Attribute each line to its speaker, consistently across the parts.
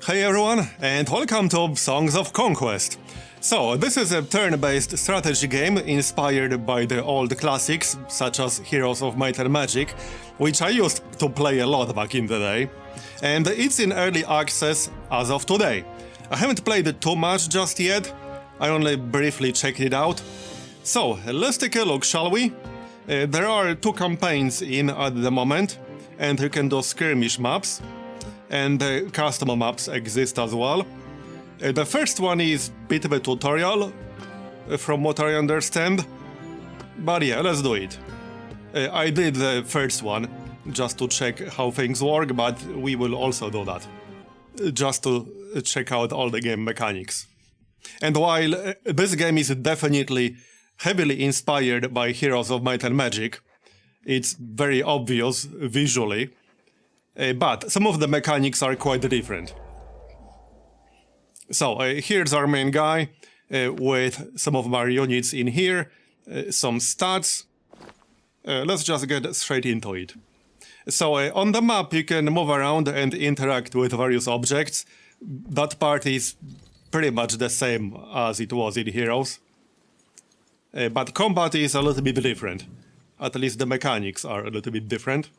Speaker 1: Hey everyone, and welcome to Songs of Conquest. So, this is a turn-based strategy game inspired by the old classics, such as Heroes of Might and Magic, which I used to play a lot back in the day. And it's in early access as of today. I haven't played it too much just yet, I only briefly checked it out. So, let's take a look, shall we? There are 2 campaigns in at the moment, and you can do skirmish maps. And custom maps exist as well. The first one is a bit of a tutorial, from what I understand. But yeah, let's do it. I did the first one, just to check how things work, but we will also do that. Just to check out all the game mechanics. And while this game is definitely heavily inspired by Heroes of Might and Magic, it's very obvious visually, but some of the mechanics are quite different. So, here's our main guy, with some of our units in here, some stats. Let's just get straight into it. So, on the map you can move around and interact with various objects. That part is pretty much the same as it was in Heroes. But combat is a little bit different. At least the mechanics are a little bit different.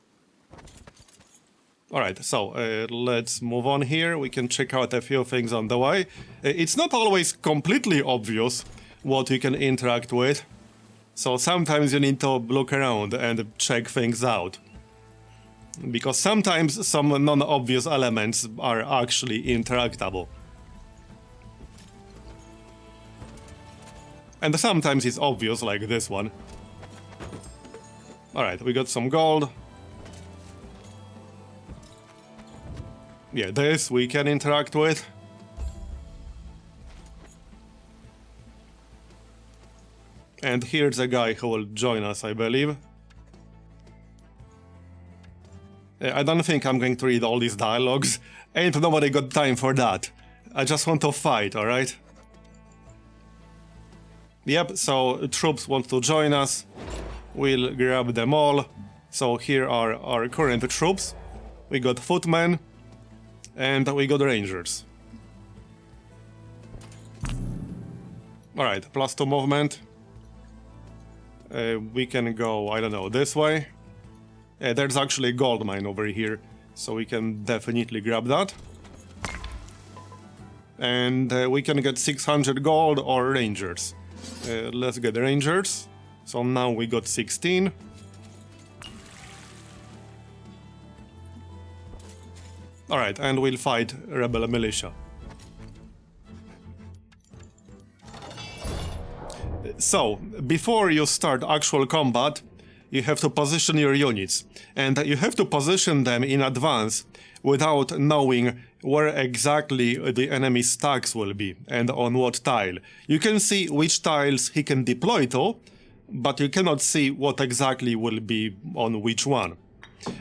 Speaker 1: Alright, so let's move on here. We can check out a few things on the way. It's not always completely obvious what you can interact with, so sometimes you need to look around and check things out. Because sometimes some non-obvious elements are actually interactable. And sometimes it's obvious, like this one. Alright, we got some gold. Yeah, this we can interact with. And here's a guy who will join us, I believe. I don't think I'm going to read all these dialogues. Ain't nobody got time for that. I just want to fight, alright? Yep, so troops want to join us. We'll grab them all. So here are our current troops. We got footmen. And we got rangers. Alright, +2 movement. We can go, I don't know, this way. There's actually a gold mine over here, so we can definitely grab that. And we can get 600 gold or rangers. Let's get rangers. So now we got 16. Alright, and we'll fight Rebel Militia. So, before you start actual combat, you have to position your units. And you have to position them in advance without knowing where exactly the enemy's stacks will be and on what tile. You can see which tiles he can deploy to, but you cannot see what exactly will be on which one.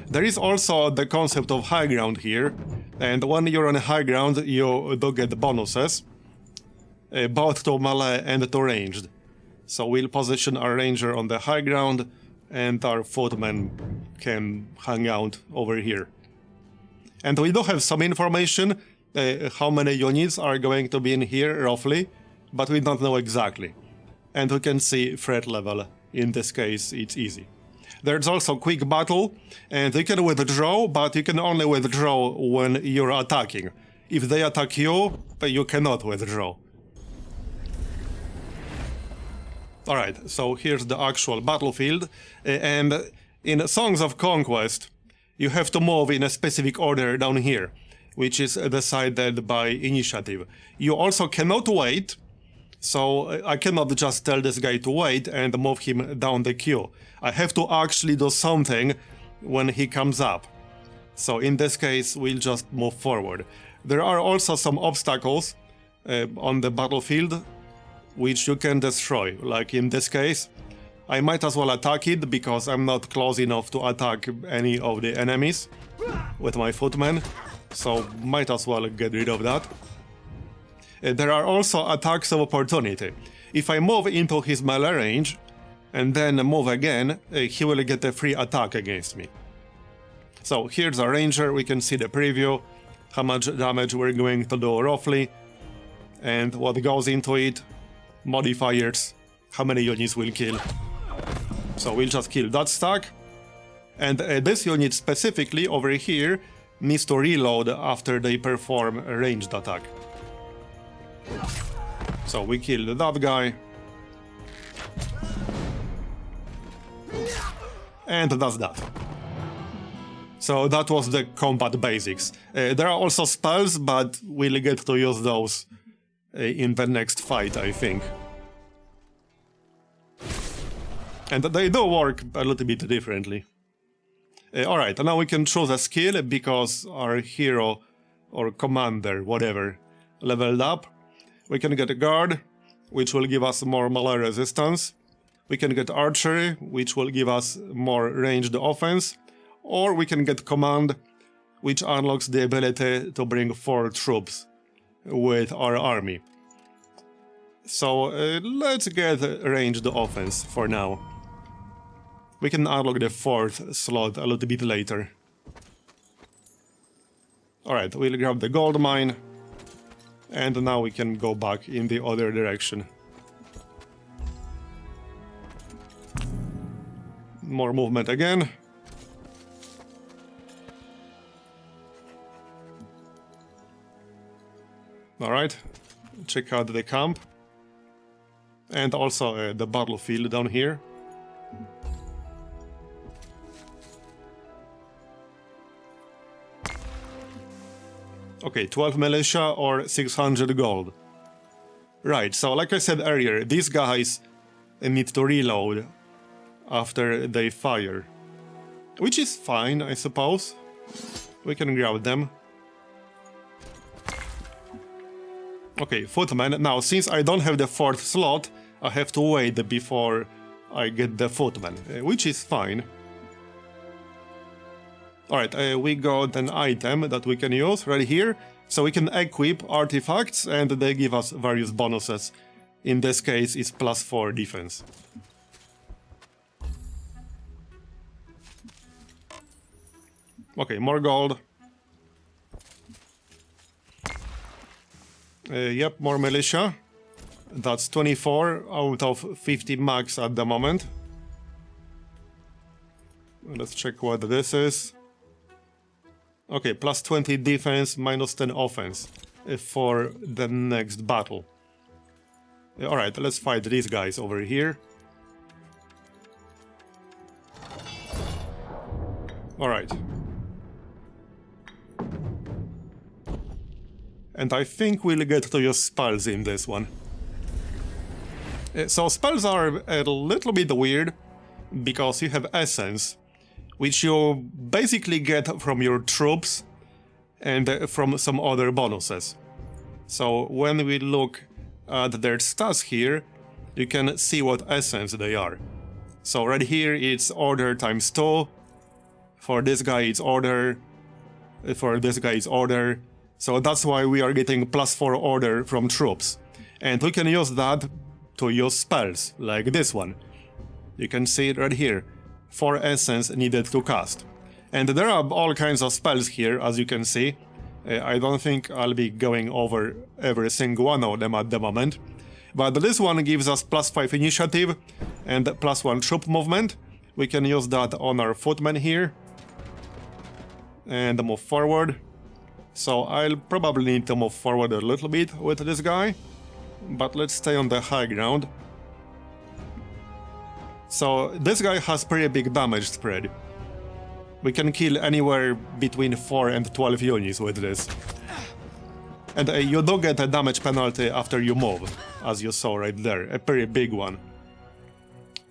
Speaker 1: There is also the concept of high ground here, and when you're on high ground you do get bonuses, both to melee and to ranged. So we'll position our ranger on the high ground, and our footmen can hang out over here. And we do have some information, how many units are going to be in here roughly, but we don't know exactly. And we can see threat level, in this case it's easy. There's also quick battle, and you can withdraw, but you can only withdraw when you're attacking. If they attack you, you cannot withdraw. Alright, so here's the actual battlefield, and in Songs of Conquest, you have to move in a specific order down here, which is decided by initiative. You also cannot wait, so I cannot just tell this guy to wait and move him down the queue. I have to actually do something when he comes up. So in this case, we'll just move forward. There are also some obstacles on the battlefield which you can destroy. Like in this case, I might as well attack it because I'm not close enough to attack any of the enemies with my footmen. So might as well get rid of that. There are also attacks of opportunity. If I move into his melee range, and then move again, he will get a free attack against me. So here's our ranger, we can see the preview. how much damage we're going to do roughly, and what goes into it, modifiers, how many units we'll kill. So we'll just kill that stack, and this unit specifically over here needs to reload after they perform a ranged attack. So we kill that guy. And that's that. So that was the combat basics. There are also spells, but we'll get to use those in the next fight, I think. And they do work a little bit differently. Alright, now we can choose a skill because our hero or commander, whatever, leveled up. We can get a guard, which will give us more melee resistance. We can get archery, which will give us more ranged offense. Or we can get command, which unlocks the ability to bring 4 troops with our army. So let's get ranged offense for now. We can unlock the 4th slot a little bit later. Alright, we'll grab the gold mine. And now we can go back in the other direction. More movement again. Alright, check out the camp. And also the battlefield down here. Okay, 12 militia or 600 gold. Right, so like I said earlier, these guys need to reload after they fire. Which is fine, I suppose. We can grab them. Okay, footman. Now, since I don't have the 4th slot, I have to wait before I get the footman, which is fine. Alright, we got an item that we can use right here. So we can equip artifacts and they give us various bonuses. In this case, it's +4 defense. Okay, more gold. Yep, more militia. That's 24 out of 50 max at the moment. Let's check what this is. Okay, +20 defense, -10 offense for the next battle. Alright, let's fight these guys over here. Alright. And I think we'll get to use spells in this one. So spells are a little bit weird, because you have essence, which you basically get from your troops and from some other bonuses. So when we look at their stats here, you can see what essence they are. So right here it's order times 2, for this guy it's order, for this guy it's order, so that's why we are getting +4 order from troops. And we can use that to use spells, like this one. You can see it right here. 4 essence needed to cast. And there are all kinds of spells here, as you can see. I don't think I'll be going over every single one of them at the moment. But this one gives us +5 initiative and +1 troop movement. We can use that on our footmen here. And move forward. So I'll probably need to move forward a little bit with this guy. But let's stay on the high ground. So this guy has pretty big damage spread. We can kill anywhere between 4 and 12 units with this. And you do get a damage penalty after you move, as you saw right there, a pretty big one.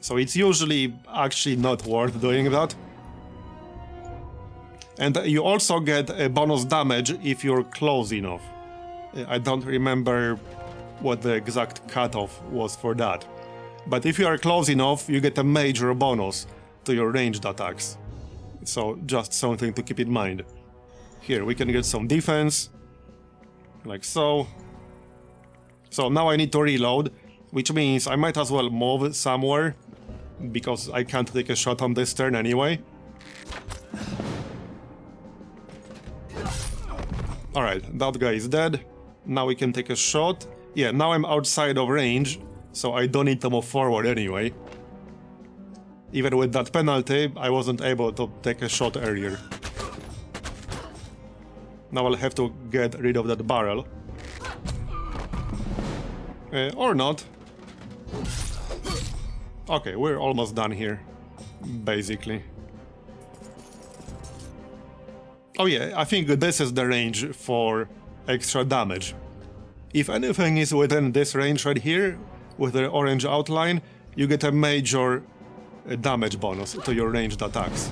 Speaker 1: So it's usually actually not worth doing that. And you also get a bonus damage if you're close enough. I don't remember what the exact cutoff was for that. But if you are close enough, you get a major bonus to your ranged attacks. So just something to keep in mind. Here we can get some defense, like so. So now I need to reload, which means I might as well move somewhere, because I can't take a shot on this turn anyway. Alright, that guy is dead. Now we can take a shot. Yeah, now I'm outside of range, so I don't need to move forward anyway. Even with that penalty, I wasn't able to take a shot earlier. Now I'll have to get rid of that barrel. Or not. Okay, we're almost done here, basically. Oh yeah, I think this is the range for extra damage. If anything is within this range right here, with the orange outline, you get a major damage bonus to your ranged attacks.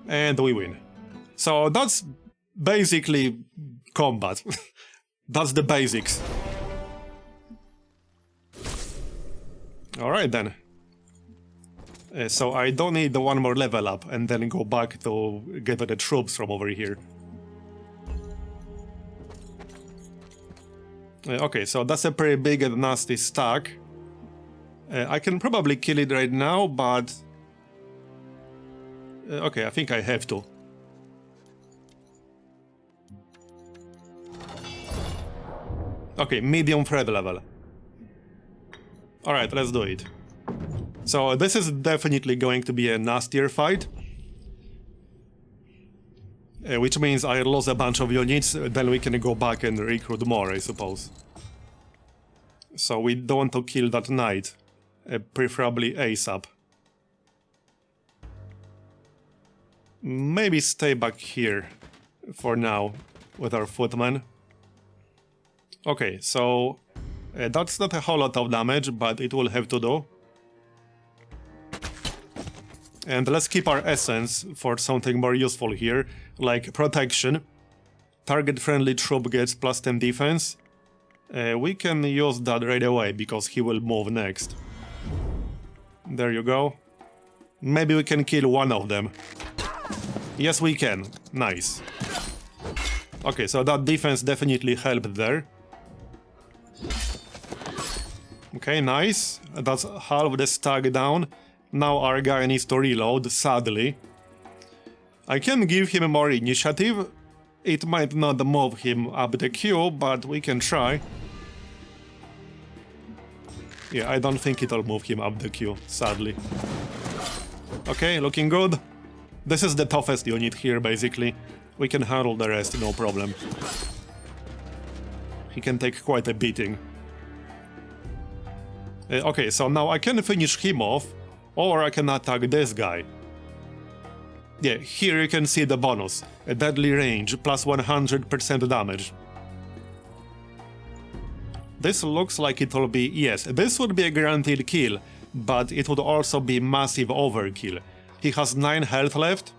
Speaker 1: And we win. So that's basically combat. That's the basics. Alright then. So I don't need the one more level up and then go back to get the troops from over here. Okay, so that's a pretty big and nasty stack. I can probably kill it right now, but... okay, I think I have to. Okay, medium threat level. Alright, let's do it. So this is definitely going to be a nastier fight. Which means I lost a bunch of units, then we can go back and recruit more, I suppose. So we don't want to kill that knight, preferably ASAP. Maybe stay back here for now with our footman. Okay, so that's not a whole lot of damage, but it will have to do. And let's keep our essence for something more useful here, like protection. Target-friendly troop gets plus 10 defense. We can use that right away, because he will move next. There you go. Maybe we can kill one of them. Yes, we can. Nice. Okay, so that defense definitely helped there. Okay, nice. That's half the stack down. Now our guy needs to reload, sadly. I can give him more initiative. It might not move him up the queue, but we can try. Yeah, I don't think it'll move him up the queue, sadly. Okay, looking good. This is the toughest unit here, basically. We can handle the rest, no problem. He can take quite a beating. Okay, so now I can finish him off, or I can attack this guy. Yeah, here you can see the bonus. A deadly range, plus 100% damage. This looks like it'll be... yes, this would be a guaranteed kill, but it would also be massive overkill. He has 9 health left,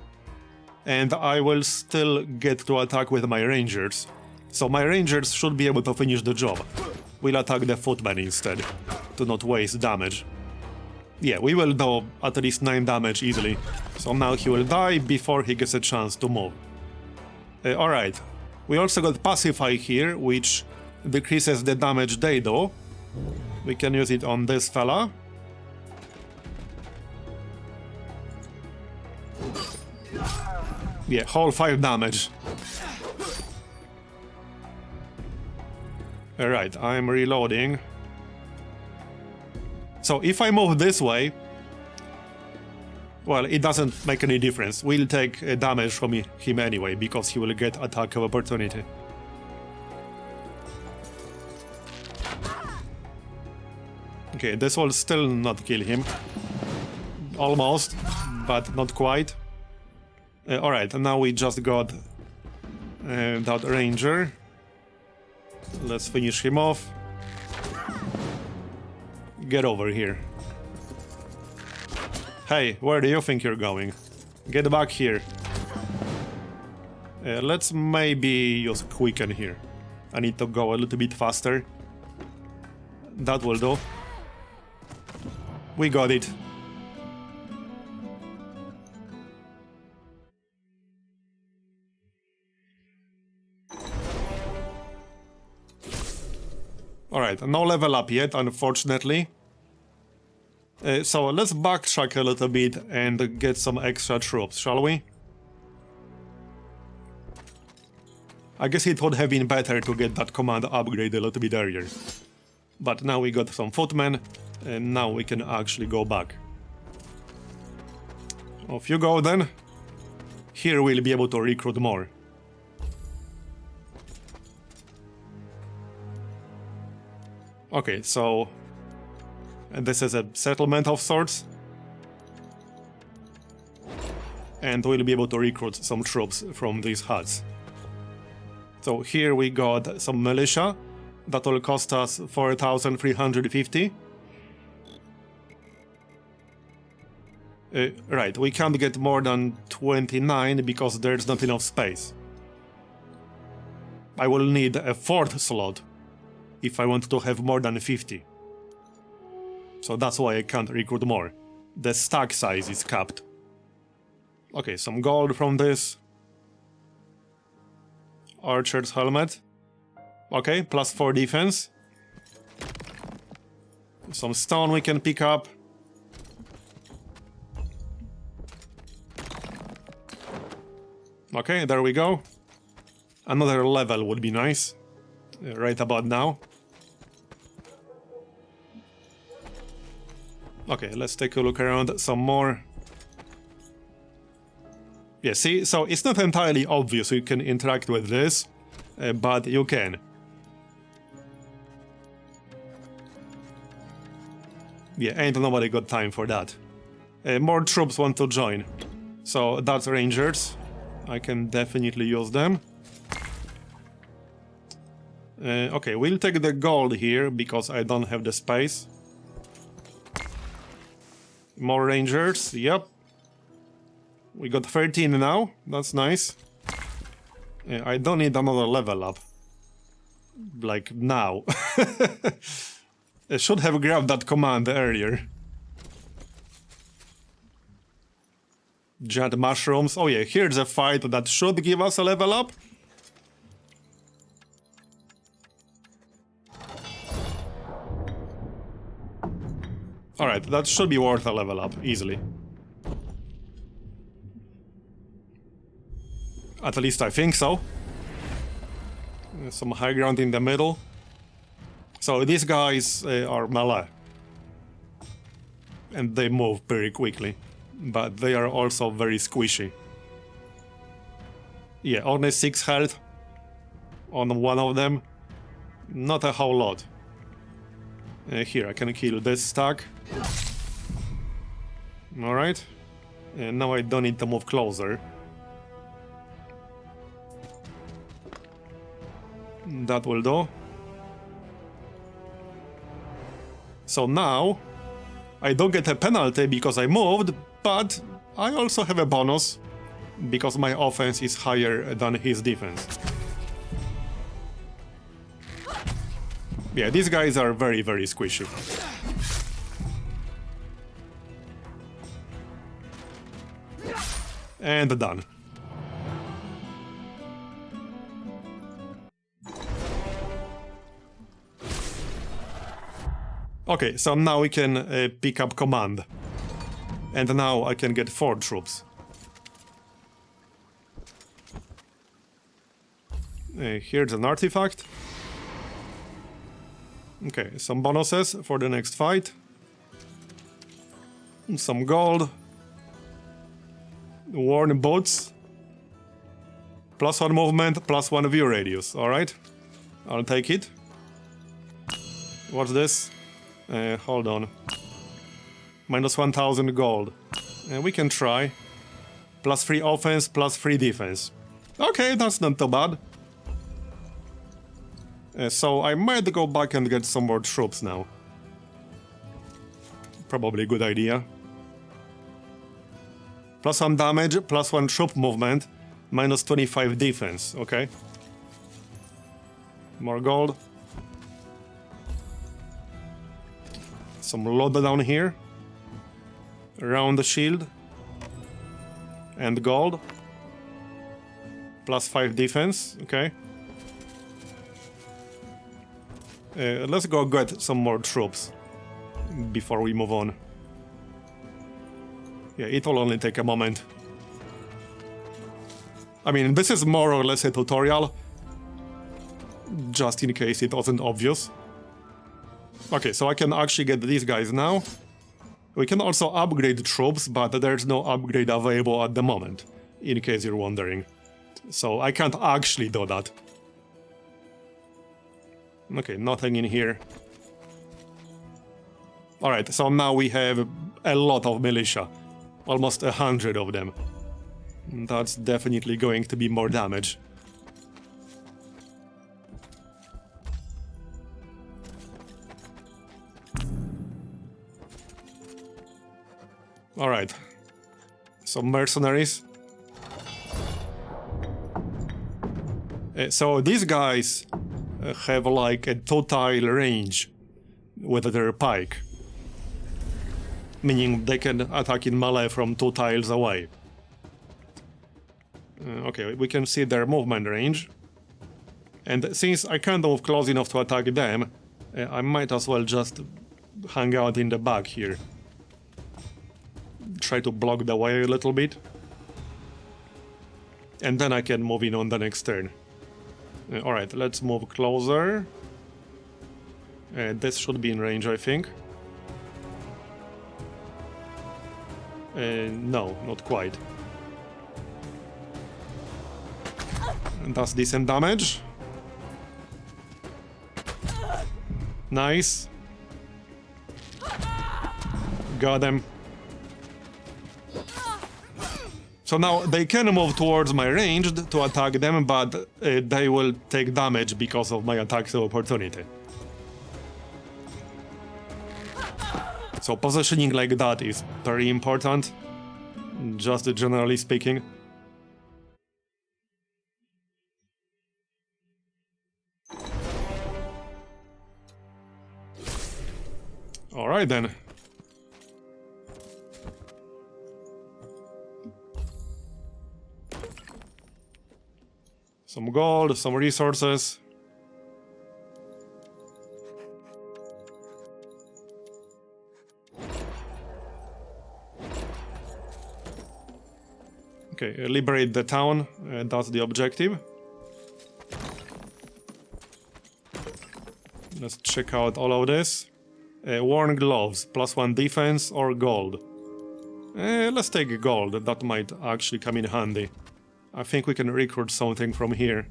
Speaker 1: and I will still get to attack with my rangers. So my rangers should be able to finish the job. We'll attack the footman instead, to not waste damage. Yeah, we will do at least 9 damage easily. So now he will die before he gets a chance to move. Alright. We also got Pacify here, which decreases the damage they do. We can use it on this fella. Yeah, whole 5 damage. Alright, I'm reloading. So if I move this way, well, it doesn't make any difference. We'll take damage from him anyway, because he will get attack of opportunity. Okay, this will still not kill him. Almost, but not quite. Alright, now we just got that ranger. Let's finish him off. Get over here. Hey, where do you think you're going? Get back here. Let's maybe use Quicken here. I need to go a little bit faster. That will do. We got it. Alright, no level up yet, unfortunately. So let's backtrack a little bit and get some extra troops, shall we? I guess it would have been better to get that command upgrade a little bit earlier. But now we got some footmen, and now we can actually go back. Off you go then. Here we'll be able to recruit more. Okay, so this is a settlement of sorts. And we'll be able to recruit some troops from these huts. So here we got some militia. That will cost us 4,350. Right, we can't get more than 29 because there's not enough space. I will need a fourth slot if I want to have more than 50. So that's why I can't recruit more. The stack size is capped. Okay, some gold from this. Archer's helmet. Okay, plus 4 defense. Some stone we can pick up. Okay, there we go. Another level would be nice. Right about now. Okay, let's take a look around some more. Yeah, see, so it's not entirely obvious you can interact with this, but you can. Yeah, ain't nobody got time for that. More troops want to join. So that's Rangers. I can definitely use them. Okay, we'll take the gold here because I don't have the space. More Rangers, yep. We got 13 now, that's nice. I don't need another level up. Like, now. I should have grabbed that command earlier. Jet mushrooms. Oh yeah, here's a fight that should give us a level up. Alright, that should be worth a level up, easily. At least I think so. Some high ground in the middle. So these guys are melee. And they move very quickly. But they are also very squishy. Yeah, only 6 health on one of them. Not a whole lot. Here, I can kill this stack. Alright. And now I don't need to move closer. That will do. So now, I don't get a penalty because I moved, but I also have a bonus because my offense is higher than his defense. Yeah, these guys are very, very squishy. And done. Okay, so now we can pick up command. And now I can get 4 troops. Here's an artifact. Okay, some bonuses for the next fight. Some gold. Worn boots. +1 movement, +1 view radius. Alright. I'll take it. What's this? Hold on. -1000 gold. We can try. +3 offense, +3 defense. Okay, that's not too bad. So I might go back and get some more troops now. Probably a good idea. +1 damage, +1 troop movement, -25 defense. Okay. More gold. Some load down here. Around the shield. And gold. +5 defense. Okay. Let's go get some more troops before we move on. Yeah, it will only take a moment. I mean, this is more or less a tutorial, just in case it wasn't obvious. Okay, so I can actually get these guys now. We can also upgrade troops, but there's no upgrade available at the moment, in case you're wondering. So I can't actually do that. Okay, nothing in here. Alright, so now we have a lot of militia. Almost 100 of them. That's definitely going to be more damage. Alright. So mercenaries. So these guys have like a two-tile range with their pike. Meaning they can attack in melee from 2 tiles away. Okay, we can see their movement range. And since I can't move close enough to attack them, I might as well just hang out in the back here. Try to block the way a little bit. And then I can move in on the next turn. Alright, let's move closer. This should be in range, I think. No, not quite. And that's decent damage. Nice. Got him. So now they can move towards my range to attack them, but they will take damage because of my attacks of opportunity. So positioning like that is very important, just generally speaking. Alright then. Some gold, some resources. Okay, liberate the town, that's the objective. Let's check out all of this. Worn gloves, +1 defense or gold. Let's take gold, that might actually come in handy. I think we can recruit something from here.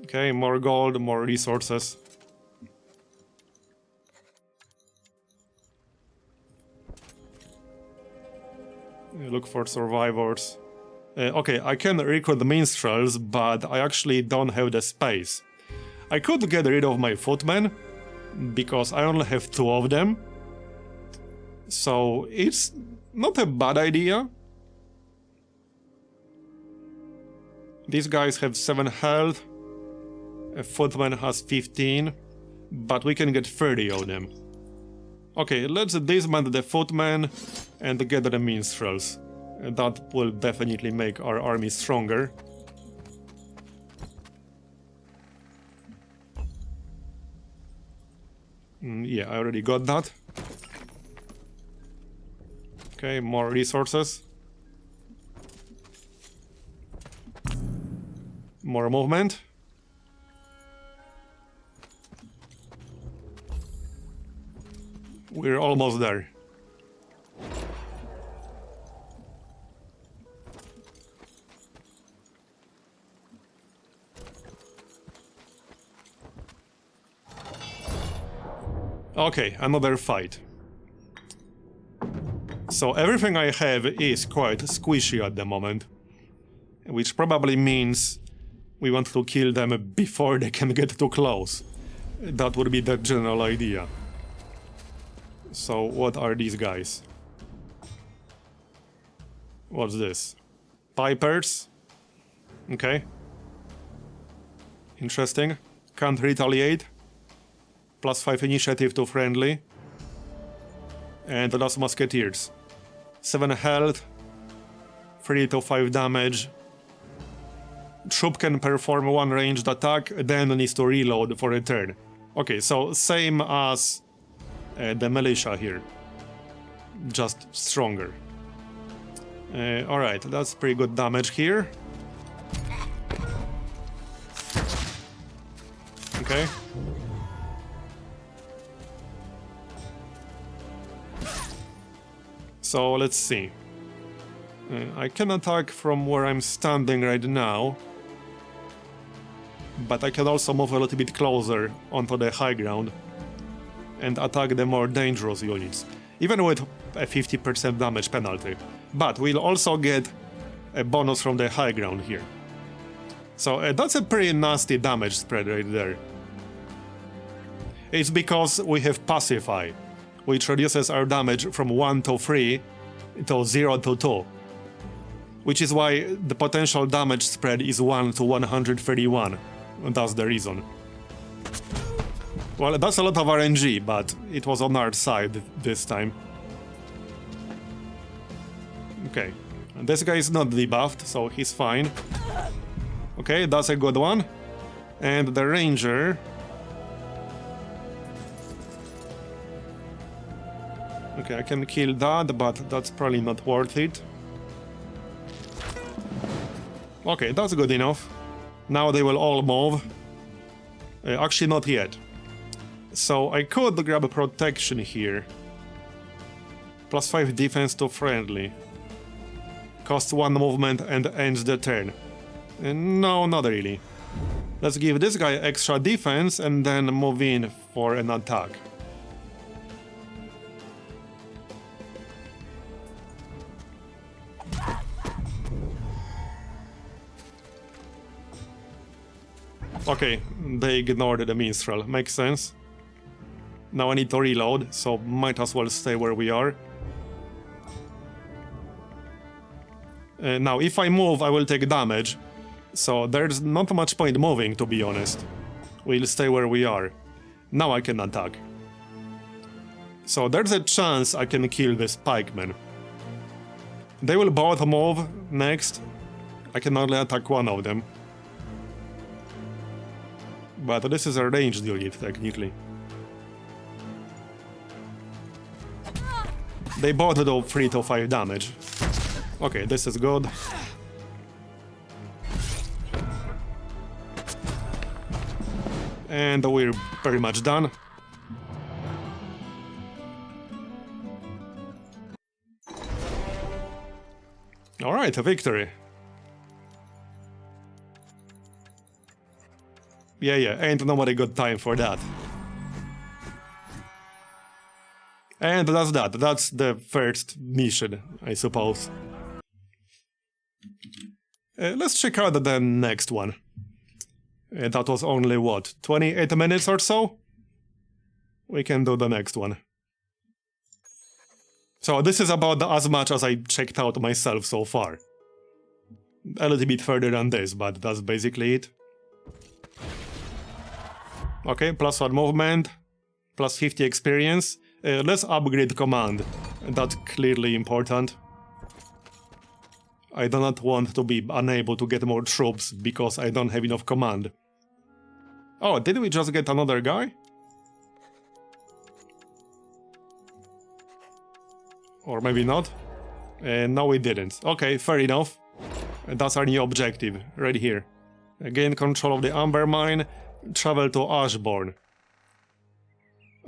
Speaker 1: Okay, more gold, more resources. Look for survivors. Okay, I can recruit the minstrels, but I actually don't have the space. I could get rid of my footmen, because I only have 2 of them. So it's not a bad idea. These guys have 7 health. A footman has 15, but we can get 30 of them. Okay, let's disband the footmen and get the minstrels. That will definitely make our army stronger. Yeah, I already got that. Okay, more resources. More movement. We're almost there. Okay, another fight. So everything I have is quite squishy at the moment, which probably means we want to kill them before they can get too close. That would be the general idea. So what are these guys? What's this? Pipers? Okay. Interesting. Can't retaliate. +5 initiative to friendly. And that's musketeers. 7 health. 3 to 5 damage. Troop can perform 1 ranged attack, then needs to reload for a turn. Okay, so same as the militia here. just stronger. Alright, that's pretty good damage here. Okay. So let's see. I can attack from where I'm standing right now, but I can also move a little bit closer onto the high ground and attack the more dangerous units, even with a 50% damage penalty. But we'll also get a bonus from the high ground here. So that's a pretty nasty damage spread right there. It's because we have Pacify, which reduces our damage from 1 to 3 to 0 to 2. Which is why the potential damage spread is 1 to 131. And that's the reason. Well, that's a lot of RNG, but it was on our side this time. Okay. And this guy is not debuffed, so he's fine. Okay, that's a good one. And the Ranger... Okay, I can kill that, but that's probably not worth it. Okay, that's good enough. Now they will all move. Actually, not yet. So I could grab a protection here. +5 defense to friendly. Costs 1 movement and ends the turn. No, not really. Let's give this guy extra defense and then move in for an attack. Okay, they ignored the minstrel. Makes sense. Now I need to reload, so might as well stay where we are. Now, if I move, I will take damage. So there's not much point moving, to be honest. We'll stay where we are. Now I can attack. So there's a chance I can kill this pikeman. They will both move next. I can only attack one of them. But this is a ranged unit, technically. They both do 3 to 5 damage. Okay, this is good. And we're pretty much done. Alright, a victory. Yeah, ain't nobody got time for that. And that's that. That's the first mission, I suppose. Let's check out the next one. That was only, what, 28 minutes or so? We can do the next one. So this is about as much as I checked out myself so far. A little bit further than this, but that's basically it. Okay, +1 movement, +50 experience. Let's upgrade command. That's clearly important. I do not want to be unable to get more troops because I don't have enough command. Oh, did we just get another guy? Or maybe not? No, we didn't. Okay, fair enough. That's our new objective, right here. Gain control of the Amber Mine, travel to Ashbourne.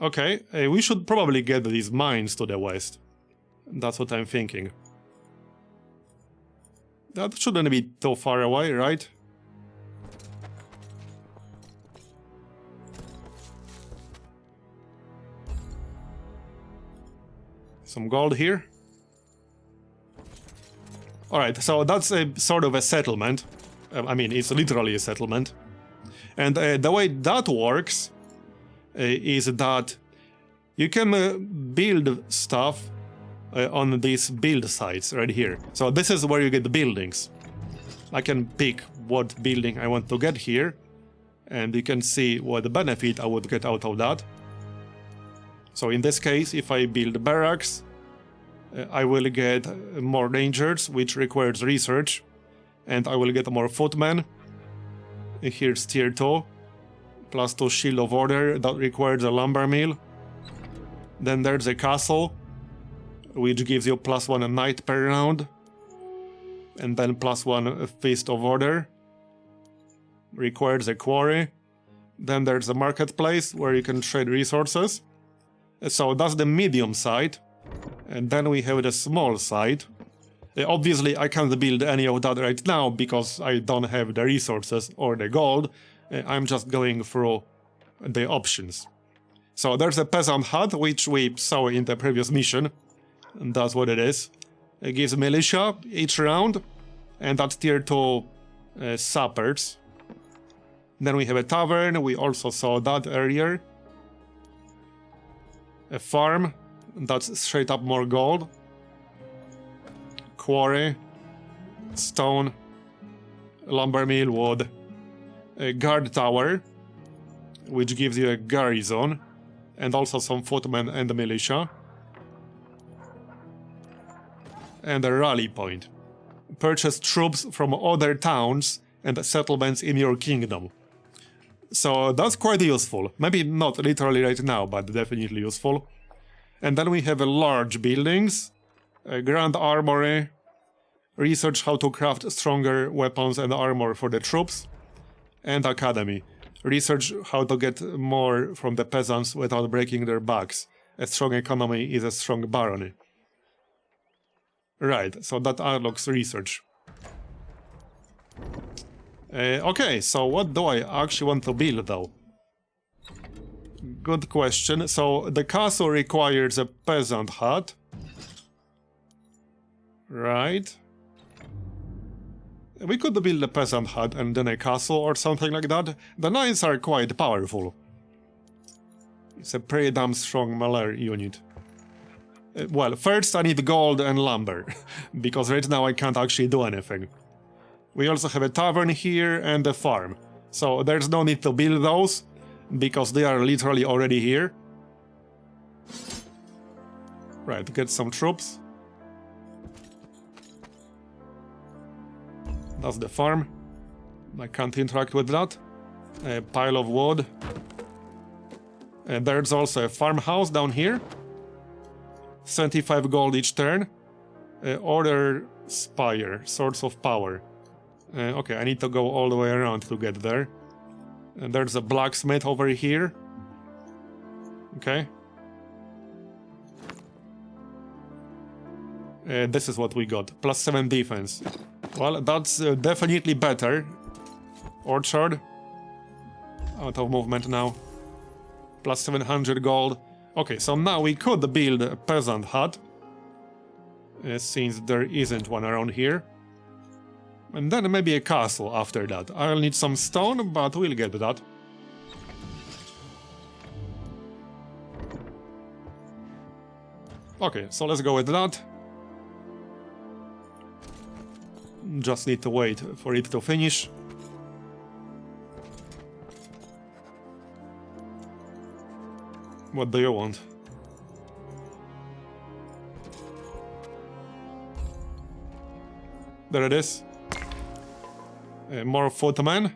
Speaker 1: Okay, we should probably get these mines to the west. That's what I'm thinking. That shouldn't be too far away, right? Some gold here. Alright, so that's a sort of a settlement. I mean, it's literally a settlement. And the way that works is that you can build stuff on these build sites right here. So this is where you get the buildings. I can pick what building I want to get here, and you can see what benefit I would get out of that. So in this case, if I build barracks, I will get more rangers, which requires research, and I will get more footmen. Here's tier 2, +2 shield of order, that requires a lumber mill. Then there's a castle, which gives you +1 knight per round, and then +1 Fist of Order. Requires a quarry. Then there's a marketplace where you can trade resources. So that's the medium side. And then we have the small side. Obviously, I can't build any of that right now because I don't have the resources or the gold. I'm just going through the options. So there's a Peasant Hut, which we saw in the previous mission. And that's what it is. It gives Militia each round. And that's tier 2 sappers. Then we have a tavern, we also saw that earlier. A farm, that's straight up more gold. Quarry, stone, lumber mill, wood. A guard tower, which gives you a garrison, and also some footmen and militia. And a rally point. Purchase troops from other towns and settlements in your kingdom. So that's quite useful. Maybe not literally right now, but definitely useful. And then we have large buildings, a grand armory, research how to craft stronger weapons and armor for the troops, and academy. Research how to get more from the peasants without breaking their backs. A strong economy is a strong barony. Right, so that unlocks research. Okay, so what do I actually want to build, though? Good question. So, the castle requires a Peasant Hut. Right. We could build a Peasant Hut and then a castle or something like that. The knights are quite powerful. It's a pretty damn strong melee unit. Well, first I need gold and lumber, because right now I can't actually do anything. We also have a tavern here and a farm, so there's no need to build those, because they are literally already here. Right, get some troops. That's the farm. I can't interact with that. A pile of wood. And there's also a farmhouse down here. 75 gold each turn. Order Spire, Swords of Power. Okay, I need to go all the way around to get there. And there's a blacksmith over here. Okay. This is what we got. +7 defense. Well, that's definitely better. Orchard. Out of movement now. +700 gold. Okay, so now we could build a Peasant Hut. Since there isn't one around here. And then maybe a castle after that. I'll need some stone, but we'll get that. Okay, so let's go with that. Just need to wait for it to finish. What do you want? There it is. More footmen.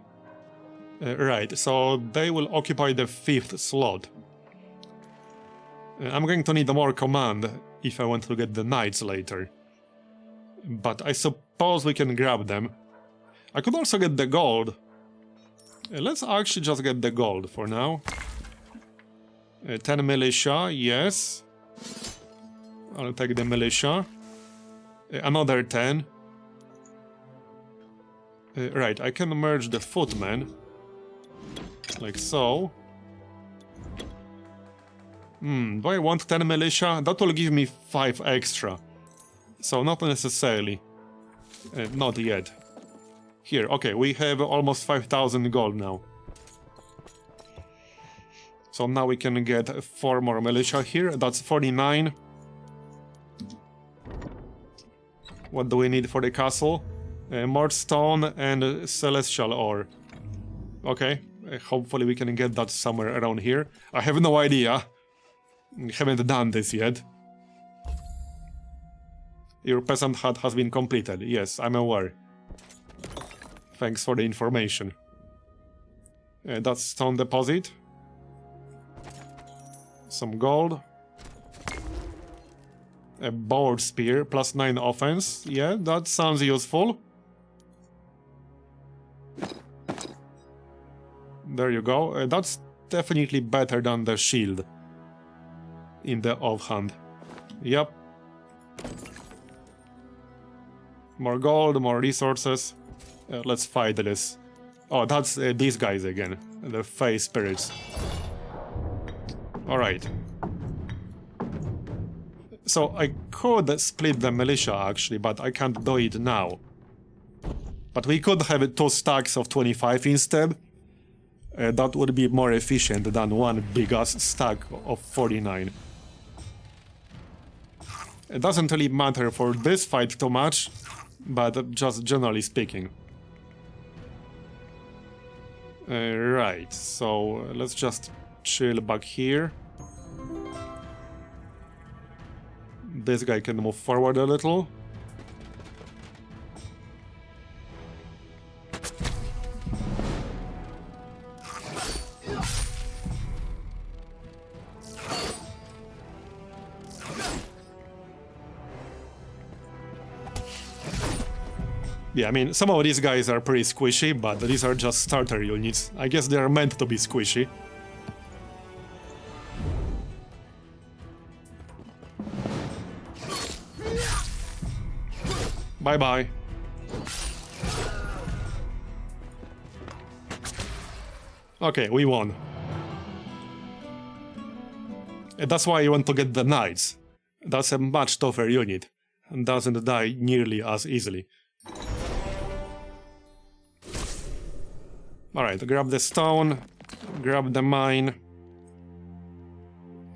Speaker 1: Right, so they will occupy the 5th slot. I'm going to need more command if I want to get the knights later. But I suppose we can grab them. I could also get the gold. Let's actually just get the gold for now. 10 militia, yes. I'll take the militia. Another 10. Right, I can merge the footmen. Like so. Do I want 10 militia? That will give me 5 extra. So not necessarily. Not yet. Here, okay, we have almost 5,000 gold now. So now we can get 4 more militia here. That's 49. What do we need for the castle? More stone and celestial ore. Okay, hopefully we can get that somewhere around here. I have no idea. Haven't done this yet. Your Peasant Hut has been completed. Yes, I'm aware. Thanks for the information. That's stone deposit. Some gold. A board spear, +9 offense. Yeah, that sounds useful. There you go. That's definitely better than the shield in the offhand. Yep. More gold, more resources. Let's fight this. Oh, that's these guys again. The Fey spirits. Alright. So I could split the militia actually, but I can't do it now. But we could have 2 stacks of 25 instead. That would be more efficient than one big-ass stack of 49. It doesn't really matter for this fight too much, but just generally speaking. Right, so let's just chill back here. This guy can move forward a little. Yeah, I mean, some of these guys are pretty squishy, but these are just starter units. I guess they are meant to be squishy. Bye-bye. Okay, we won. And that's why you want to get the knights. That's a much tougher unit, and doesn't die nearly as easily. Alright, grab the stone, grab the mine.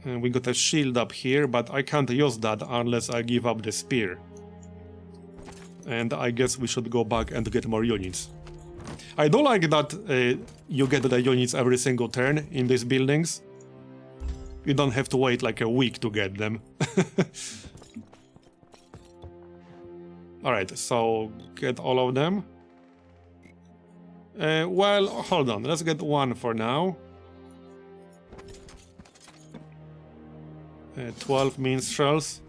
Speaker 1: And we got a shield up here, but I can't use that unless I give up the spear. And I guess we should go back and get more units. I do like that you get the units every single turn in these buildings. You don't have to wait like a week to get them. Alright, so get all of them. Well, hold on, let's get one for now. 12 minstrels.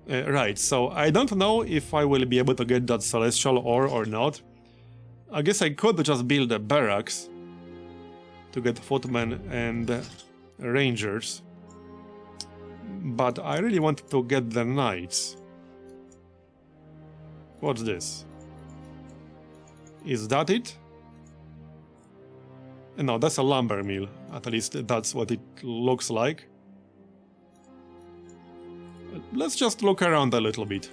Speaker 1: Right, so I don't know if I will be able to get that celestial ore or not. I guess I could just build a barracks to get footmen and rangers. But I really want to get the knights. What's this? Is that it? No, that's a lumber mill. At least that's what it looks like. Let's just look around a little bit.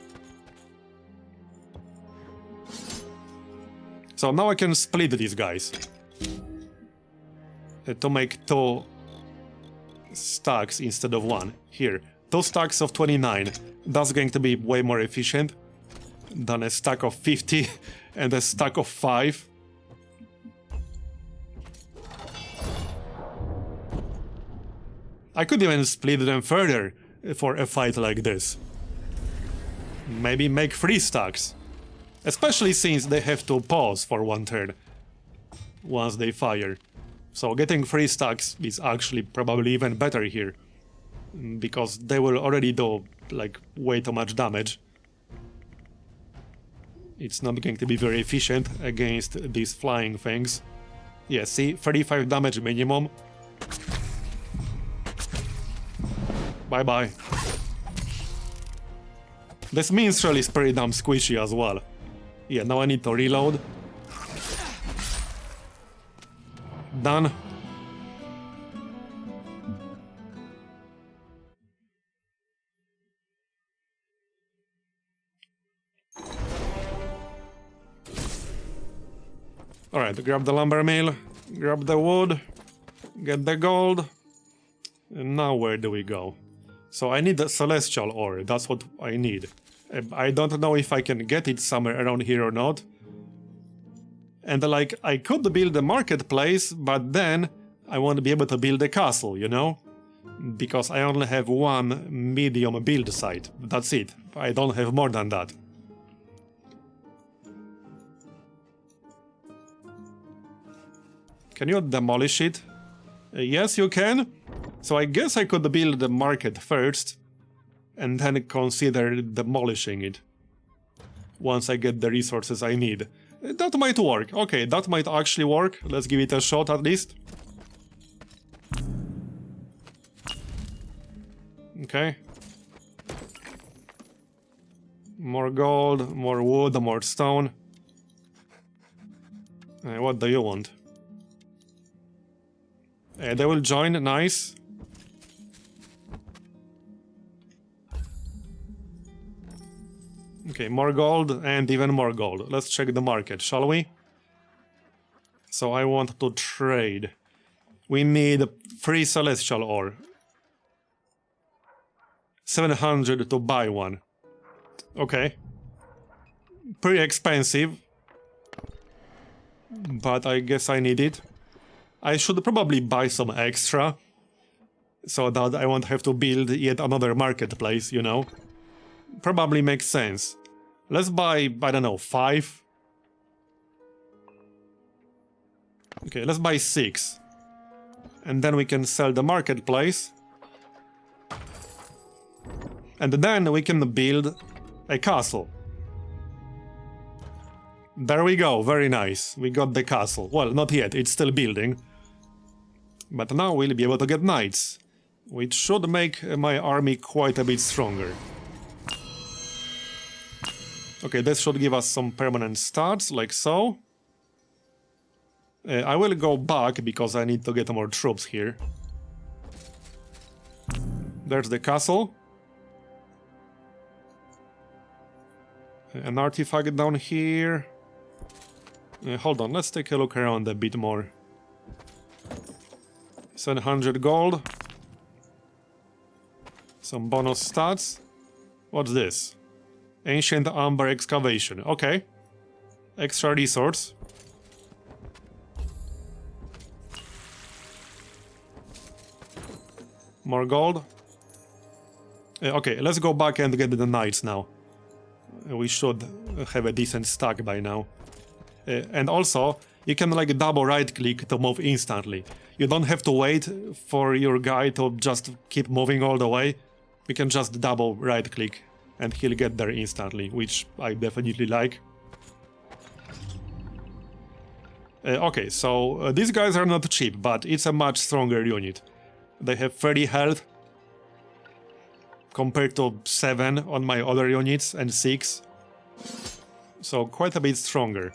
Speaker 1: So now I can split these guys. To make 2 stacks instead of 1. Here, 2 stacks of 29. That's going to be way more efficient than a stack of 50 and a stack of 5. I could even split them further for a fight like this. Maybe make 3 stacks. Especially since they have to pause for 1 turn once they fire. So getting 3 stacks is actually probably even better here. Because they will already do like way too much damage. It's not going to be very efficient against these flying things. Yeah, see, 35 damage minimum. Bye-bye. This minstrel is pretty damn squishy as well. Yeah, now I need to reload. Done. Alright, grab the lumber mill, grab the wood, get the gold, and now where do we go? So I need the celestial ore, that's what I need. I don't know if I can get it somewhere around here or not. And like, I could build a marketplace, but then I won't be able to build a castle, you know? Because I only have 1 medium build site, that's it. I don't have more than that. Can you demolish it? Yes, you can. So I guess I could build the market first. and then consider demolishing it once I get the resources I need. That might work. Okay, that might actually work. Let's give it a shot at least. Okay. More gold, more wood, more stone. What do you want? They will join, nice. Okay, more gold and even more gold. Let's check the market, shall we? So I want to trade. We need 3 celestial ore. 700 to buy one. Okay. Pretty expensive. But I guess I need it. I should probably buy some extra, so that I won't have to build yet another marketplace, you know? Probably makes sense. Let's buy, I don't know, 5? Okay, let's buy 6. And then we can sell the marketplace. And then we can build a castle. There we go, very nice. We got the castle. Well, not yet, it's still building. But now we'll be able to get knights, which should make my army quite a bit stronger. Okay, this should give us some permanent stats, like so. I will go back because I need to get more troops here. There's the castle. An artifact down here. Hold on, let's take a look around a bit more. 700 gold. Some bonus stats. What's this? Ancient amber excavation. Okay. Extra resource. More gold. Okay, let's go back and get the knights now. We should have a decent stack by now. And also, you can like double right click to move instantly. You don't have to wait for your guy to just keep moving all the way. You can just double right click and he'll get there instantly, which I definitely like. Okay, so these guys are not cheap, but it's a much stronger unit. They have 30 health compared to 7 on my other units and 6. So quite a bit stronger.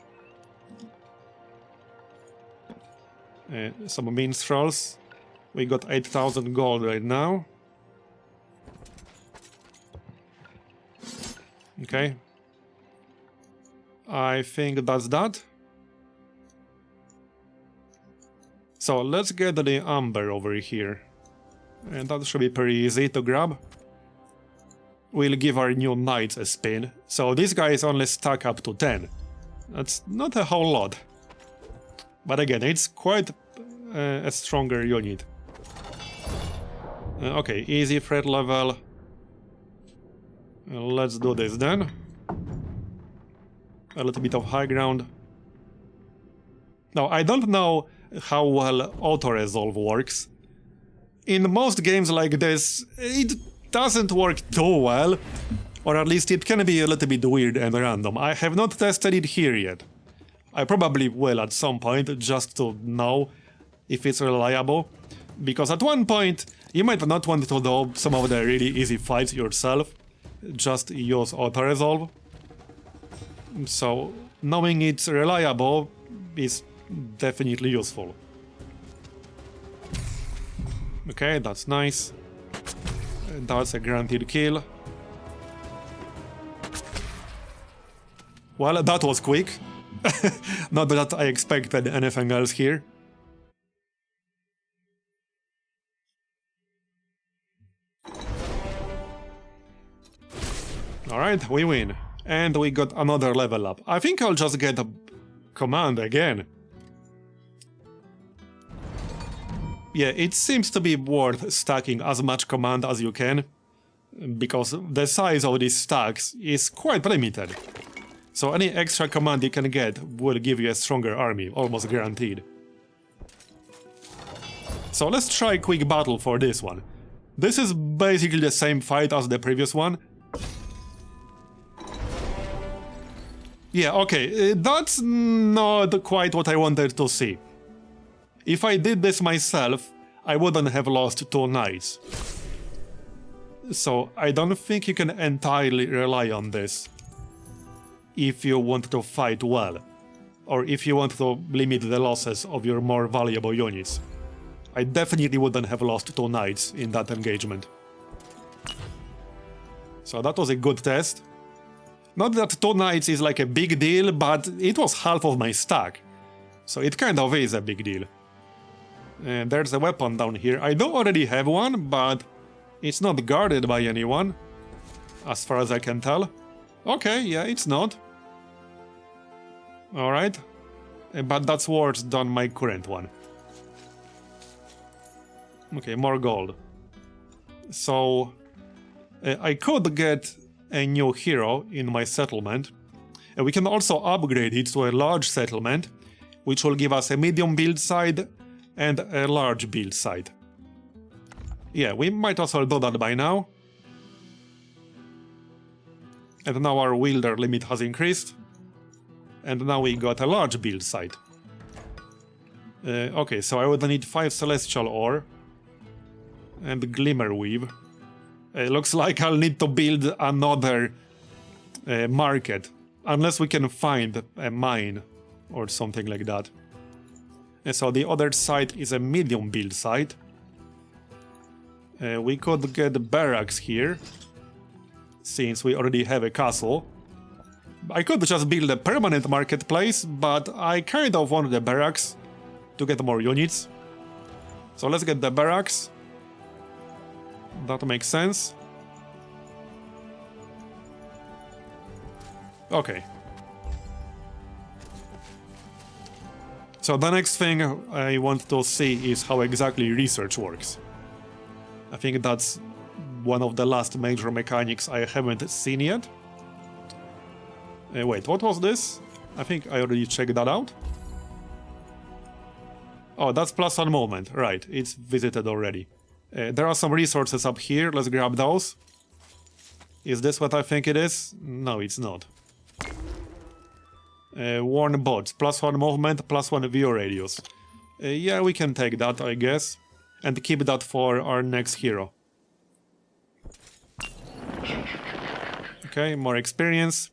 Speaker 1: Some minstrels. We got 8,000 gold right now. Okay. I think that's that. So let's get the amber over here. And that should be pretty easy to grab. We'll give our new knights a spin. So these guys only stack up to 10. That's not a whole lot. But again, it's quite a stronger unit. Okay, easy threat level. Let's do this then. A little bit of high ground. Now, I don't know how well auto-resolve works. In most games like this, it doesn't work too well. Or at least it can be a little bit weird and random. I have not tested it here yet. I probably will at some point, just to know if it's reliable. Because at one point, you might not want to do some of the really easy fights yourself. Just use auto-resolve. So, knowing it's reliable is definitely useful. Okay, that's nice. That's a guaranteed kill. Well, that was quick. Not that I expected anything else here. Alright, we win. And we got another level up. I think I'll just get a command again. Yeah, it seems to be worth stacking as much command as you can, because the size of these stacks is quite limited. So any extra command you can get will give you a stronger army, almost guaranteed. So let's try quick battle for this one. This is basically the same fight as the previous one. Yeah, okay, that's not quite what I wanted to see. If I did this myself, I wouldn't have lost 2 knights. So I don't think you can entirely rely on this if you want to fight well, or if you want to limit the losses of your more valuable units. I definitely wouldn't have lost 2 knights in that engagement. So that was a good test. Not that 2 knights is like a big deal, but it was half of my stack. So it kind of is a big deal. And there's a weapon down here. I do already have one, but it's not guarded by anyone, as far as I can tell. Okay, yeah, it's not. Alright. But that's worse than my current one. Okay, more gold. So, I could get a new hero in my settlement. And we can also upgrade it to a large settlement, which will give us a medium build side and a large build side. Yeah, we might as well do that by now. And now our wielder limit has increased. And now we got a large build side. Okay, so I would need 5 celestial ore and glimmer weave. Looks like I'll need to build another market, unless we can find a mine or something like that. And so the other side is a medium build site. We could get barracks here, since we already have a castle. I could just build a permanent marketplace, but I kind of want the barracks to get more units. So let's get the barracks. That makes sense. Okay. So the next thing I want to see is how exactly research works. I think that's one of the last major mechanics I haven't seen yet. Wait, what was this? I think I already checked that out. Oh, that's +1 movement. Right, it's visited already. There are some resources up here. Let's grab those. Is this what I think it is? No, it's not. Worn bots. +1 movement, +1 view radius. Yeah, we can take that, I guess. And keep that for our next hero. Okay, more experience.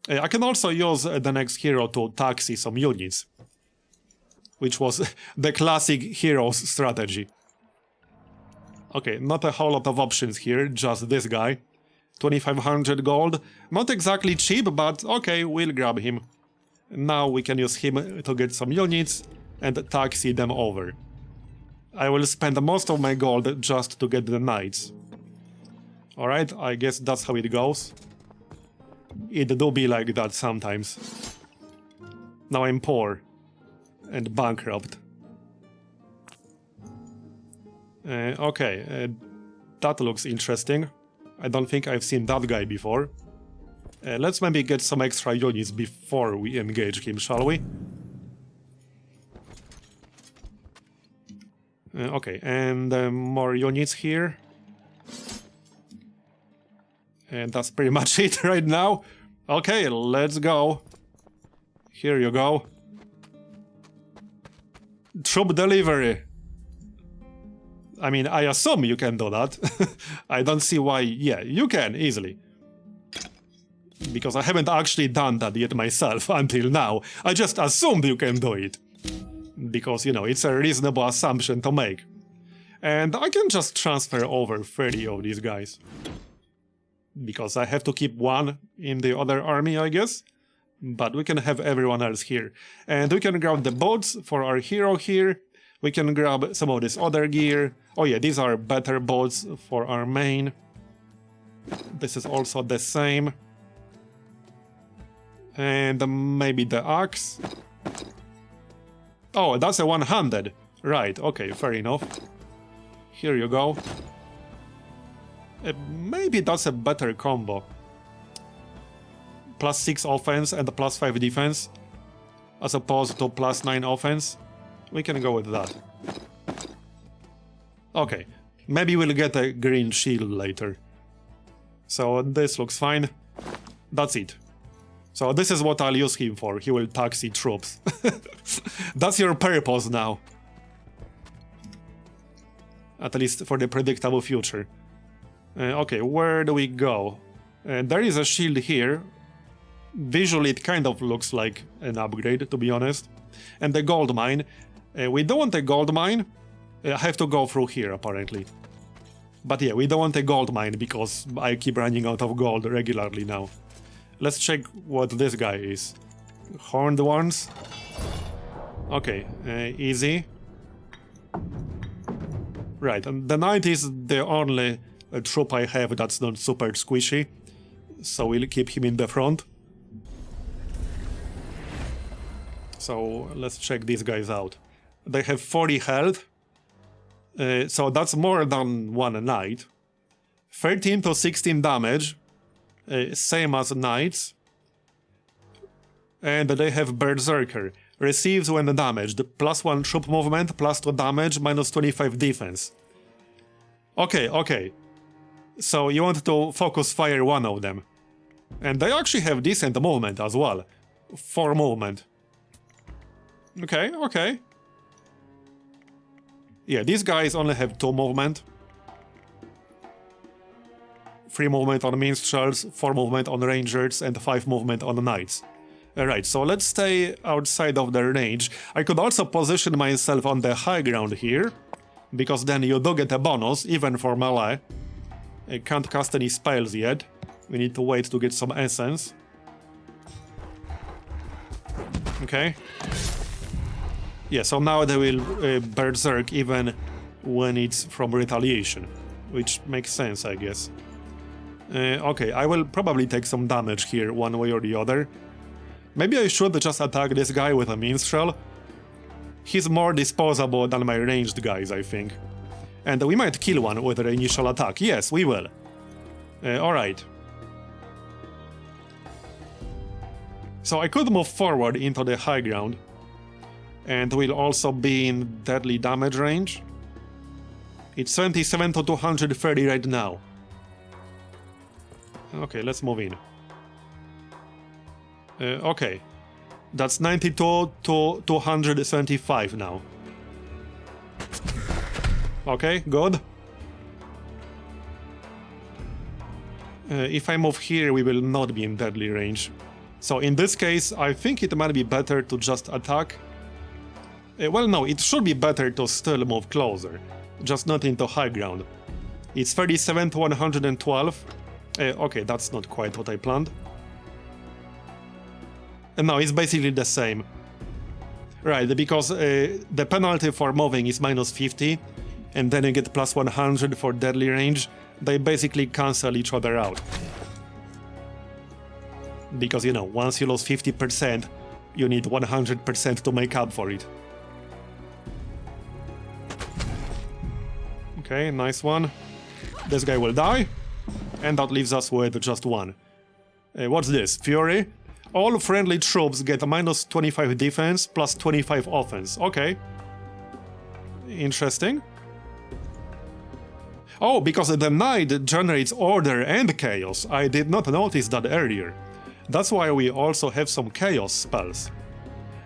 Speaker 1: I can also use the next hero to taxi some units, which was the classic hero's strategy. Okay, not a whole lot of options here, just this guy. 2500 gold. Not exactly cheap, but okay, we'll grab him. Now we can use him to get some units and taxi them over. I will spend most of my gold just to get the knights. Alright, I guess that's how it goes. It do be like that sometimes. Now I'm poor and bankrupt. Okay, that looks interesting. I don't think I've seen that guy before. Let's maybe get some extra units before we engage him, shall we? Okay, and more units here. And that's pretty much it right now. Okay, let's go. Here you go. Troop delivery. I mean, I assume you can do that. I don't see why. Yeah, you can, easily. Because I haven't actually done that yet myself until now. I just assumed you can do it. Because, you know, it's a reasonable assumption to make. And I can just transfer over 30 of these guys. Because I have to keep one in the other army, I guess. But we can have everyone else here. And we can grab the boats for our hero here. We can grab some of this other gear. Oh yeah, these are better boats for our main. This is also the same. And maybe the axe. Oh, that's a one-handed. Right, okay, fair enough. Here you go. Maybe that's a better combo. +6 offense and +5 defense. As opposed to +9 offense. We can go with that. Okay, Maybe we'll get a green shield later. So this looks fine. That's it. So this is what I'll use him for. He will taxi troops. That's your purpose now. At least for the predictable future. Okay, where do we go? There is a shield here. Visually it kind of looks like an upgrade, to be honest. And the gold mine. We don't want a gold mine. I have to go through here, apparently. But yeah, we don't want a gold mine because I keep running out of gold regularly now. Let's check what this guy is. Horned ones. Okay, easy. Right, and the knight is the only troop I have that's not super squishy. So we'll keep him in the front. So let's check these guys out. They have 40 health. So that's more than one knight. 13 to 16 damage. Same as knights. And they have Berserker. Receives when damaged. +1 troop movement, +2 damage, -25 defense. Okay. So you want to focus fire one of them. And they actually have decent movement as well. 4 movement. Okay. Yeah, these guys only have 2 movement. 3 movement on minstrels, 4 movement on rangers, and 5 movement on knights. Alright, so let's stay outside of their range. I could also position myself on the high ground here, because then you do get a bonus, even for melee. I can't cast any spells yet. We need to wait to get some essence. Okay. Yeah, so now they will berserk even when it's from retaliation, which makes sense, I guess. Okay, I will probably take some damage here, one way or the other. Maybe I should just attack this guy with a minstrel. He's more disposable than my ranged guys, I think. And we might kill one with an initial attack. Yes, we will. Alright. So I could move forward into the high ground. And we'll also be in deadly damage range. It's 27 to 230 right now. Okay, let's move in. Okay. That's 92 to 275 now. Okay, good. If I move here, we will not be in deadly range. So in this case, I think it might be better to just attack. Well, no, it should be better to still move closer. Just not into high ground. It's 37 to 112. Okay, that's not quite what I planned. No, it's basically the same. Right, because the penalty for moving is -50, and then you get +100 for deadly range. They basically cancel each other out. Because, you know, once you lose 50%, you need 100% to make up for it. Okay, nice one. This guy will die. And that leaves us with just one. What's this? Fury? All friendly troops get a -25 defense, +25 offense. Okay. Interesting. Oh, because the knight generates order and chaos. I did not notice that earlier. That's why we also have some chaos spells.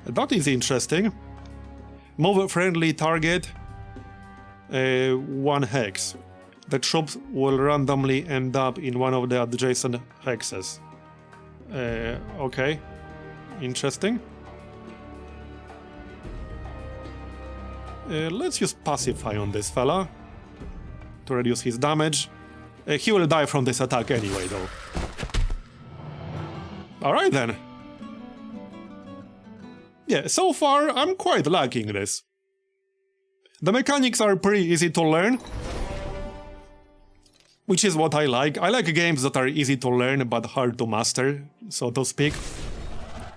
Speaker 1: That is interesting. Move a friendly target. 1 hex. The troops will randomly end up in one of the adjacent hexes. Okay. Interesting. Let's use Pacify on this fella to reduce his damage. He will die from this attack anyway, though. Alright then. Yeah, so far I'm quite liking this. The mechanics are pretty easy to learn, which is what I like. I like games that are easy to learn but hard to master, so to speak.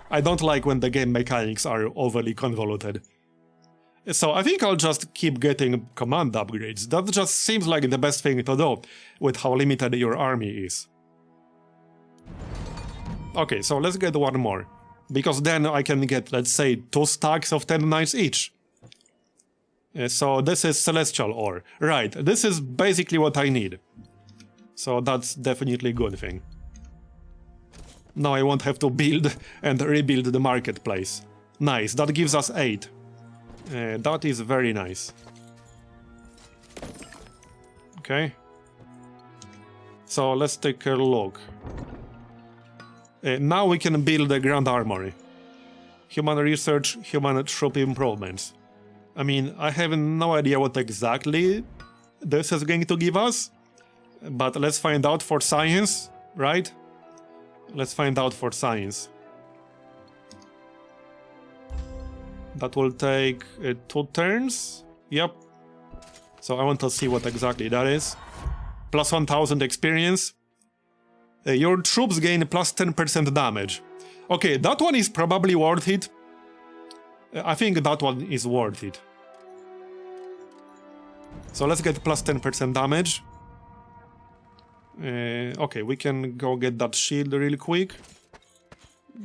Speaker 1: I don't like when the game mechanics are overly convoluted. So I think I'll just keep getting command upgrades. That just seems like the best thing to do with how limited your army is. Okay, so let's get one more. Because then I can get, let's say, 2 stacks of 10 knights each. So this is celestial ore. Right, this is basically what I need. So that's definitely a good thing. Now I won't have to build and rebuild the marketplace. Nice, that gives us 8. That is very nice. Okay. So let's take a look. Now we can build a Grand Armory. Human research, human troop improvements. I mean, I have no idea what exactly this is going to give us, but let's find out for science, right? Let's find out for science. That will take 2 turns. Yep. So I want to see what exactly that is. Plus 1000 experience. Your troops gain plus 10% damage. Okay, that one is probably worth it. I think that one is worth it. So let's get plus 10% damage. Okay, we can go get that shield really quick.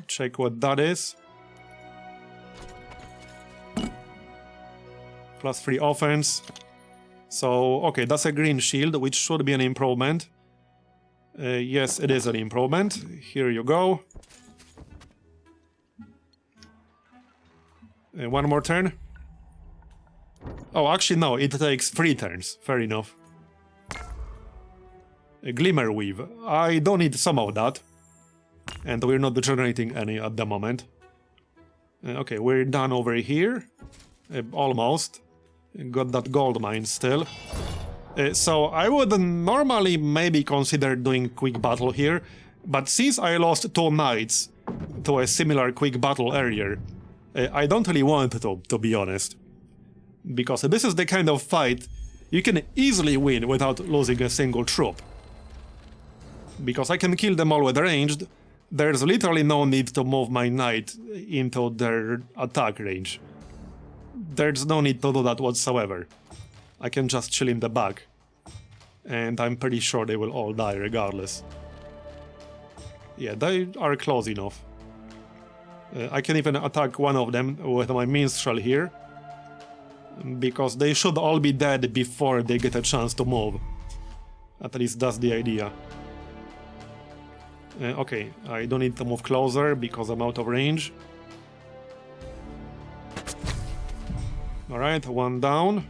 Speaker 1: Check what that is. Plus 3 offense. So, okay, that's a green shield, which should be an improvement. Yes, it is an improvement. Here you go. One more turn. Oh, actually, no, it takes 3 turns. Fair enough. A Glimmer Weave. I don't need some of that. And we're not generating any at the moment. Okay, we're done over here. Almost. Got that gold mine still. So I would normally maybe consider doing quick battle here, but since I lost 2 knights to a similar quick battle earlier, I don't really want to be honest. Because this is the kind of fight you can easily win without losing a single troop. Because I can kill them all with ranged, there's literally no need to move my knight into their attack range. There's no need to do that whatsoever. I can just chill in the back. And I'm pretty sure they will all die regardless. Yeah, they are close enough. I can even attack one of them with my minstrel here. Because they should all be dead before they get a chance to move. At least that's the idea. Okay, I don't need to move closer because I'm out of range. Alright, 1 down.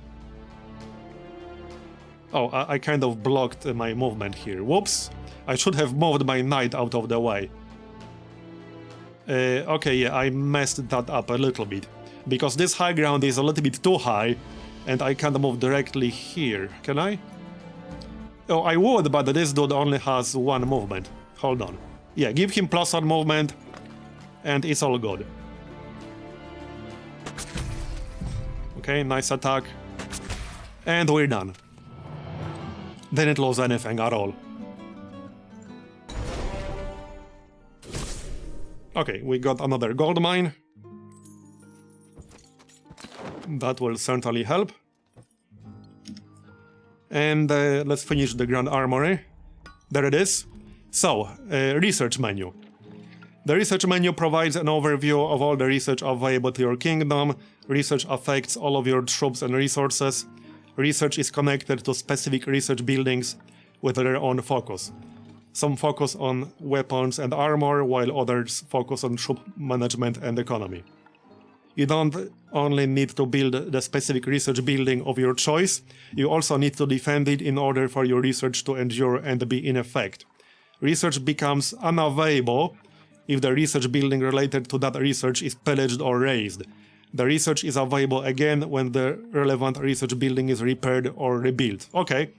Speaker 1: Oh, I kind of blocked my movement here. Whoops! I should have moved my knight out of the way. Okay, yeah, I messed that up a little bit. Because this high ground is a little bit too high, and I can't move directly here. Can I? Oh, I would, but this dude only has 1 movement. Hold on. Yeah, give him +1 movement, and it's all good. Okay, nice attack. And we're done. Didn't lose anything at all. Okay, we got another gold mine. That will certainly help. And let's finish the Grand Armory. There it is. So, research menu. The research menu provides an overview of all the research available to your kingdom. Research affects all of your troops and resources. Research is connected to specific research buildings with their own focus. Some focus on weapons and armor, while others focus on troop management and economy. You don't only need to build the specific research building of your choice, you also need to defend it in order for your research to endure and be in effect. Research becomes unavailable if the research building related to that research is pillaged or razed. The research is available again when the relevant research building is repaired or rebuilt. Okay.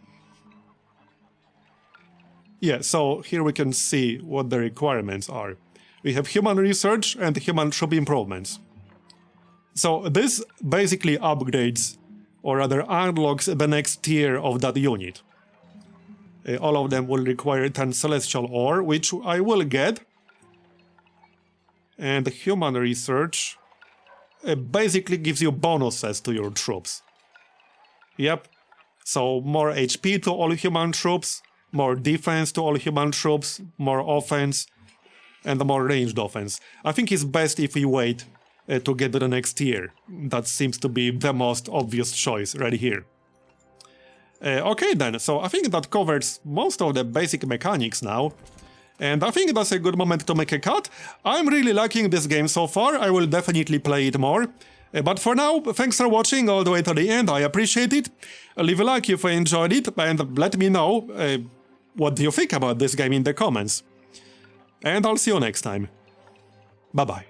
Speaker 1: Yeah, so here we can see what the requirements are. We have human research and human troop improvements. So this basically upgrades, or rather unlocks the next tier of that unit. All of them will require 10 celestial ore, which I will get. And human research basically gives you bonuses to your troops. Yep. So more HP to all human troops, more defense to all human troops, more offense, and more ranged offense. I think it's best if we wait to get to the next tier. That seems to be the most obvious choice right here. Okay then, so I think that covers most of the basic mechanics now. And I think that's a good moment to make a cut. I'm really liking this game so far, I will definitely play it more. But for now, thanks for watching all the way to the end, I appreciate it. Leave a like if you enjoyed it, and let me know what do you think about this game in the comments. And I'll see you next time. Bye bye.